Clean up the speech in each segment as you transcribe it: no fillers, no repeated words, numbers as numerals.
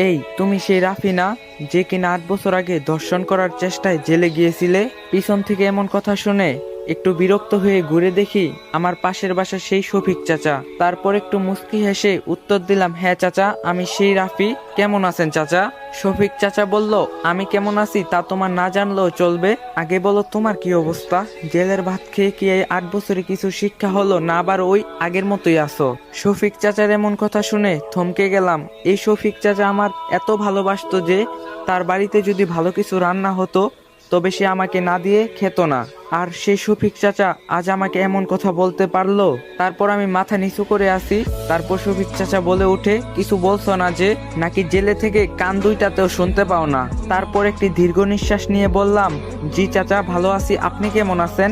এই তুমি সেই রাফি না, যে কিনা 8 বছর আগে ধর্ষণ করার চেষ্টায় জেলে গিয়েছিলে? পিছন থেকে এমন কথা শুনে একটু বিরক্ত হয়ে ঘুরে দেখি আমার পাশের বাসার সেই শফিক চাচা। তারপর একটু মুস্কি হেসে উত্তর দিলাম, হ্যাঁ চাচা, আমি সেই রাফি। কেমন আছেন চাচা? শফিক চাচা বলল, আমি কেমন আছি তা তোমার না জানলেও চলবে, আগে বলো তোমার কি অবস্থা। জেলের ভাত খেয়ে কি এই 8 বছরে কিছু শিক্ষা হলো, না আবার ওই আগের মতোই আছো? শফিক চাচার এমন কথা শুনে থমকে গেলাম। এই শফিক চাচা আমার এত ভালোবাসতো যে তার বাড়িতে যদি ভালো কিছু রান্না হতো তবে সে আমাকে না দিয়ে খেত না। আর সেই শফিক চাচা আজ আমাকে এমন কথা বলতে পারলো। তারপর আমি মাথা নিচু করে আসি। তারপর শফিক চাচা বলে উঠে, কিছু বলছো না যে? নাকি জেলে থেকে কান দুইটাতেও শুনতে পাও না? তারপর একটি দীর্ঘ নিঃশ্বাস নিয়ে বললাম, জি চাচা, ভালো আছি, আপনি কেমন আছেন?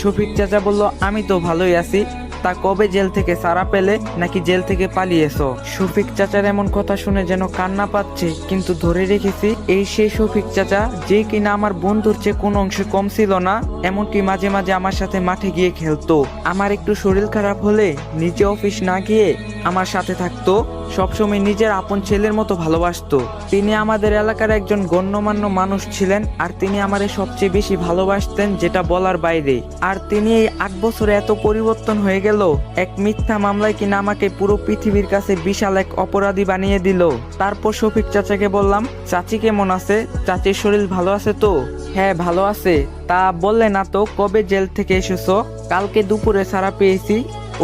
শফিক চাচা বলল, আমি তো ভালোই আছি। তা কবে জেল থেকে ছাড়া পেলে, নাকি জেল থেকে পালিয়েছো? শফিক চাচার এমন কথা শুনে যেন কান্না পাচ্ছে, কিন্তু ধরে রেখেছি। এই সেই শফিক চাচা যে কিনা আমার বন্ধুর চেয়ে কোনো অংশে কম ছিল না, এমনকি মাঝে মাঝে আমার সাথে মাঠে গিয়ে খেলতো। আমার একটু শরীর খারাপ হলে নিজে অফিস না গিয়ে আমার সাথে থাকতো। সবসময় নিজের আপন ছেলের মতো ভালোবাসতো। তিনি আমাদের এলাকার একজন গণ্যমান্য মানুষ ছিলেন, আর তিনি আমারে সবচেয়ে বেশি ভালোবাসতেন, যেটা বলার বাইরে। আর তিনি এই 8 বছরে এত পরিবর্তন হয়ে গেল, এক মিথ্যা মামলায় কিনা আমাকে পুরো পৃথিবীর কাছে বিশাল এক অপরাধী বানিয়ে দিল। তারপর শফিক চাচাকে বললাম, চাচি কেমন আছে? চাচির শরীর ভালো আছে তো? হ্যাঁ ভালো আছে। তা বললে না তো, কবে জেল থেকে এসেছো? কালকে দুপুরে ছাড়া পেয়েছি।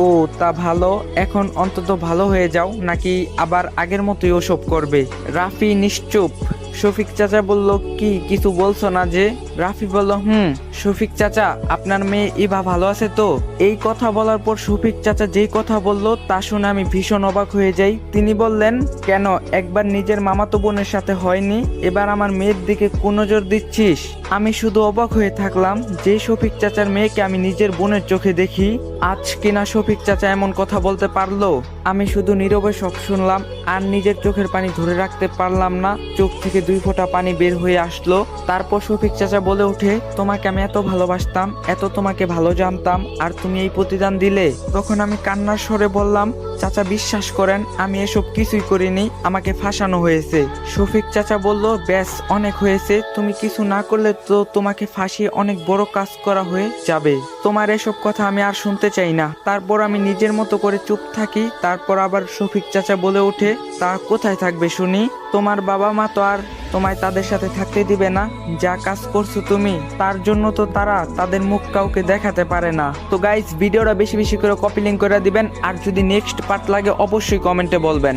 ও, তা ভালো। এখন অন্তত ভালো হয়ে যাও, নাকি আবার আগের মতোই ওসব করবে? রাফি নিশ্চুপ। শফিক চাচা বলল, কি কিছু বলছো না যে? রাফি বলল, শফিক চাচা, আপনার মেয়ে ইভা ভালো আছে তো? এই কথা বলার পর শফিক চাচা যেই কথা বলল তা শুনে আমি ভীষণ অবাক হয়ে যাই। তিনি বললেন, কেন, একবার নিজের মামাতো বোনের সাথে হয়নি, এবার আমার মেয়ের দিকে কোন নজর দিচ্ছিস? আমি শুধু অবাক হয়ে থাকলাম যে শফিক চাচার মেয়েকে আমি নিজের বোনের চোখে দেখি, আজ কিনা শফিক চাচা এমন কথা বলতে পারলো। আমি শুধু নীরবে সব শুনলাম, আর নিজের চোখের পানি ধরে রাখতে পারলাম না। চোখ থেকে 2 ফোঁটা পানি বের হয়ে আসলো। তারপর শফিক চাচা বলে উঠে, তোমাকে আমি এত ভালোবাসতাম, এত তোমাকে ভালো জানতাম, আর তুমি এই প্রতিদান দিলে। তখন আমি কান্নার স্বরে বললাম, চাচা বিশ্বাস করেন, আমি এসব কিছুই করিনি, আমাকে ফাঁসানো হয়েছে। শফিক চাচা বলল, ব্যাস অনেক হয়েছে, তুমি কিছু না করলে তো তোমাকে ফাঁসিয়ে অনেক বড় কাজ করা হয়ে যাবে। তোমার এসব কথা আমি আর শুনতে চাই না। তারপর আমি নিজের মতো করে চুপ থাকি। তারপর আবার শফিক চাচা বলে ওঠে, তা কোথায় থাকবে শুনি? তোমার বাবা মা তো আর তোমায় তাদের সাথে থাকতে দিবে না। যা কাজ করছো তুমি, তার জন্য তো তারা তাদের মুখ কাউকে দেখাতে পারে না। তো গাইস, ভিডিওটা বেশি বেশি করে কপি লিঙ্ক করে দিবেন, আর যদি নেক্সট পার্ট লাগে অবশ্যই কমেন্টে বলবেন।